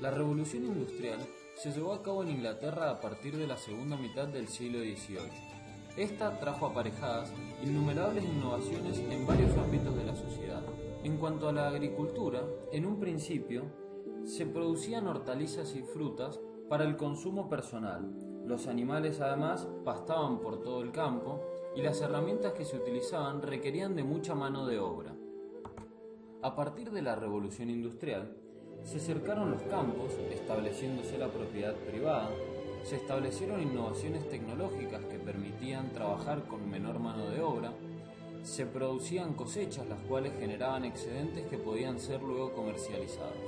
La revolución industrial se llevó a cabo en Inglaterra a partir de la segunda mitad del siglo XVIII. Esta trajo aparejadas innumerables innovaciones en varios ámbitos de la sociedad. En cuanto a la agricultura, en un principio se producían hortalizas y frutas para el consumo personal. Los animales además pastaban por todo el campo y las herramientas que se utilizaban requerían de mucha mano de obra. A partir de la revolución industrial, se cercaron los campos, estableciéndose la propiedad privada, se establecieron innovaciones tecnológicas que permitían trabajar con menor mano de obra, se producían cosechas las cuales generaban excedentes que podían ser luego comercializados.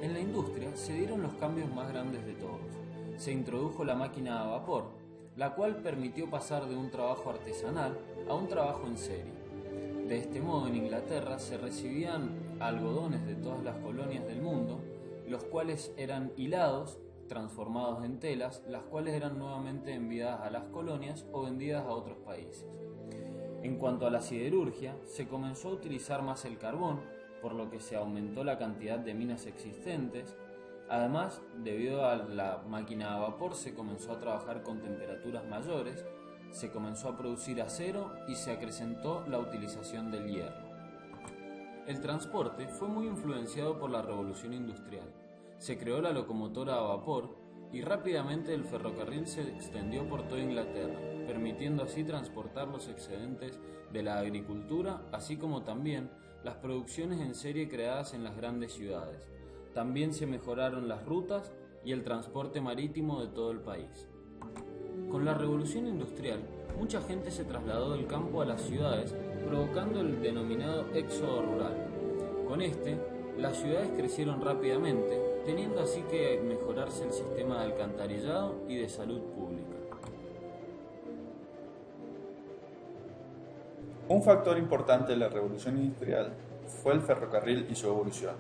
En la industria se dieron los cambios más grandes de todos. Se introdujo la máquina a vapor, la cual permitió pasar de un trabajo artesanal a un trabajo en serie. De este modo, en Inglaterra se recibían algodones de todas las colonias del mundo, los cuales eran hilados, transformados en telas, las cuales eran nuevamente enviadas a las colonias o vendidas a otros países. En cuanto a la siderurgia, se comenzó a utilizar más el carbón, por lo que se aumentó la cantidad de minas existentes. Además, debido a la máquina a vapor, se comenzó a trabajar con temperaturas mayores, se comenzó a producir acero y se acrecentó la utilización del hierro. El transporte fue muy influenciado por la revolución industrial. Se creó la locomotora a vapor y rápidamente el ferrocarril se extendió por toda Inglaterra, permitiendo así transportar los excedentes de la agricultura, así como también las producciones en serie creadas en las grandes ciudades. También se mejoraron las rutas y el transporte marítimo de todo el país. Con la revolución industrial, mucha gente se trasladó del campo a las ciudades, provocando el denominado éxodo rural. Con este, las ciudades crecieron rápidamente, teniendo así que mejorarse el sistema de alcantarillado y de salud pública. Un factor importante de la revolución industrial fue el ferrocarril y su evolución.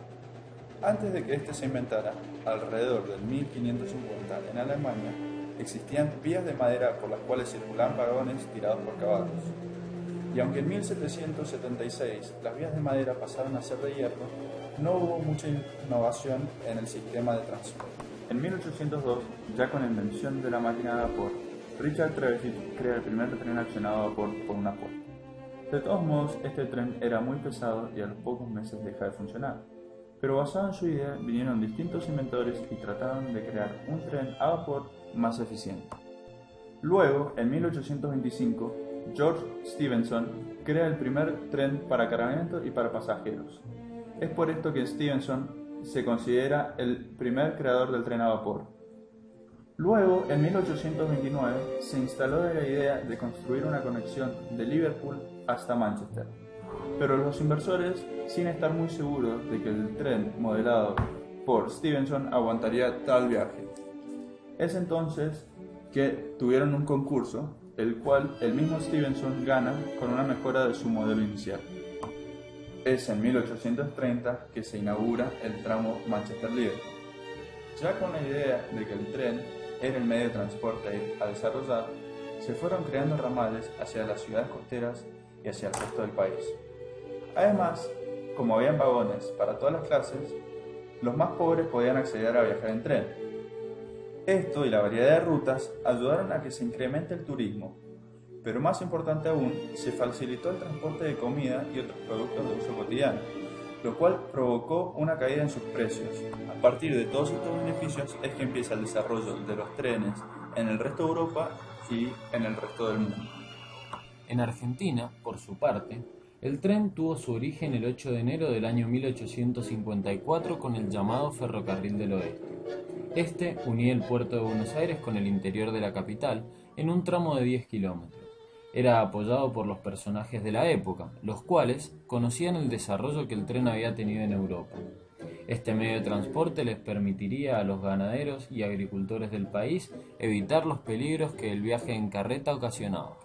Antes de que este se inventara, alrededor del 1550 en Alemania, existían vías de madera por las cuales circulaban vagones tirados por caballos. Y aunque en 1776 las vías de madera pasaron a ser de hierro, no hubo mucha innovación en el sistema de transporte. En 1802, ya con la invención de la máquina de vapor, Richard Trevithick crea el primer tren accionado a vapor por una puerta. De todos modos, este tren era muy pesado y a los pocos meses deja de funcionar. Pero basado en su idea, vinieron distintos inventores y trataron de crear un tren a vapor más eficiente. Luego, en 1825, George Stephenson crea el primer tren para cargamento y para pasajeros. Es por esto que Stephenson se considera el primer creador del tren a vapor. Luego, en 1829, se instaló la idea de construir una conexión de Liverpool hasta Manchester. Pero los inversores, sin estar muy seguros de que el tren modelado por Stephenson aguantaría tal viaje. Es entonces que tuvieron un concurso, el cual el mismo Stephenson gana con una mejora de su modelo inicial. Es en 1830 que se inaugura el tramo Manchester-Liverpool. Ya con la idea de que el tren era el medio de transporte a desarrollar, se fueron creando ramales hacia las ciudades costeras y hacia el resto del país. Además, como habían vagones para todas las clases, los más pobres podían acceder a viajar en tren. Esto y la variedad de rutas ayudaron a que se incremente el turismo, pero más importante aún, se facilitó el transporte de comida y otros productos de uso cotidiano, lo cual provocó una caída en sus precios. A partir de todos estos beneficios es que empieza el desarrollo de los trenes en el resto de Europa y en el resto del mundo. En Argentina, por su parte, el tren tuvo su origen el 8 de enero del año 1854 con el llamado Ferrocarril del Oeste. Este unía el puerto de Buenos Aires con el interior de la capital en un tramo de 10 kilómetros. Era apoyado por los personajes de la época, los cuales conocían el desarrollo que el tren había tenido en Europa. Este medio de transporte les permitiría a los ganaderos y agricultores del país evitar los peligros que el viaje en carreta ocasionaba.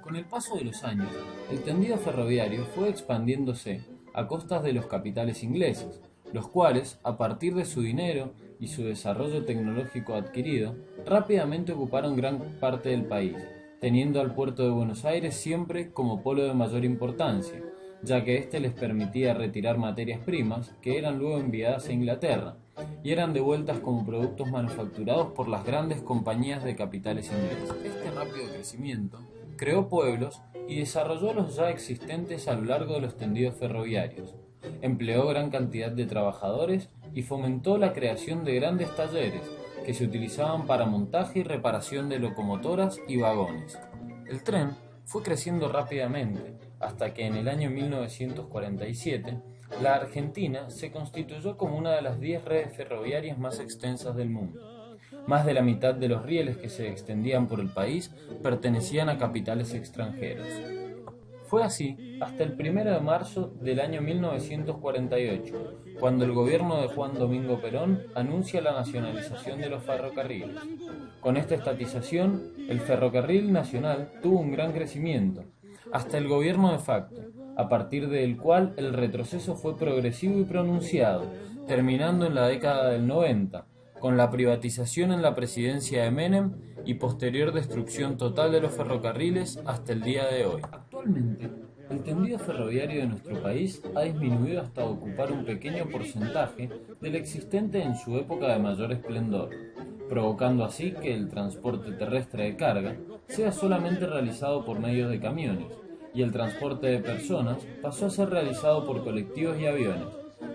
Con el paso de los años, el tendido ferroviario fue expandiéndose a costas de los capitales ingleses, los cuales, a partir de su dinero y su desarrollo tecnológico adquirido, rápidamente ocuparon gran parte del país, teniendo al puerto de Buenos Aires siempre como polo de mayor importancia, ya que éste les permitía retirar materias primas que eran luego enviadas a Inglaterra y eran devueltas como productos manufacturados por las grandes compañías de capitales ingleses. Este rápido crecimiento creó pueblos y desarrolló los ya existentes a lo largo de los tendidos ferroviarios, empleó gran cantidad de trabajadores y fomentó la creación de grandes talleres que se utilizaban para montaje y reparación de locomotoras y vagones. El tren fue creciendo rápidamente hasta que en el año 1947 la Argentina se constituyó como una de las 10 redes ferroviarias más extensas del mundo. Más de la mitad de los rieles que se extendían por el país pertenecían a capitales extranjeros. Fue así hasta el 1 de marzo del año 1948, cuando el gobierno de Juan Domingo Perón anuncia la nacionalización de los ferrocarriles. Con esta estatización, el ferrocarril nacional tuvo un gran crecimiento, hasta el gobierno de facto, a partir del cual el retroceso fue progresivo y pronunciado, terminando en la década del 90, con la privatización en la presidencia de Menem y posterior destrucción total de los ferrocarriles hasta el día de hoy. Actualmente, el tendido ferroviario de nuestro país ha disminuido hasta ocupar un pequeño porcentaje del existente en su época de mayor esplendor, provocando así que el transporte terrestre de carga sea solamente realizado por medio de camiones, y el transporte de personas pasó a ser realizado por colectivos y aviones,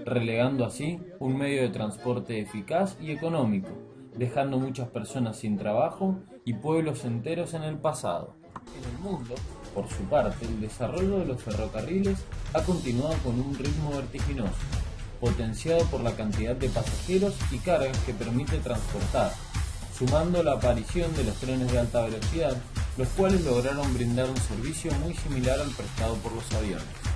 relegando así un medio de transporte eficaz y económico, dejando muchas personas sin trabajo y pueblos enteros en el pasado. En el mundo, por su parte, el desarrollo de los ferrocarriles ha continuado con un ritmo vertiginoso, potenciado por la cantidad de pasajeros y cargas que permite transportar, sumando la aparición de los trenes de alta velocidad, los cuales lograron brindar un servicio muy similar al prestado por los aviones.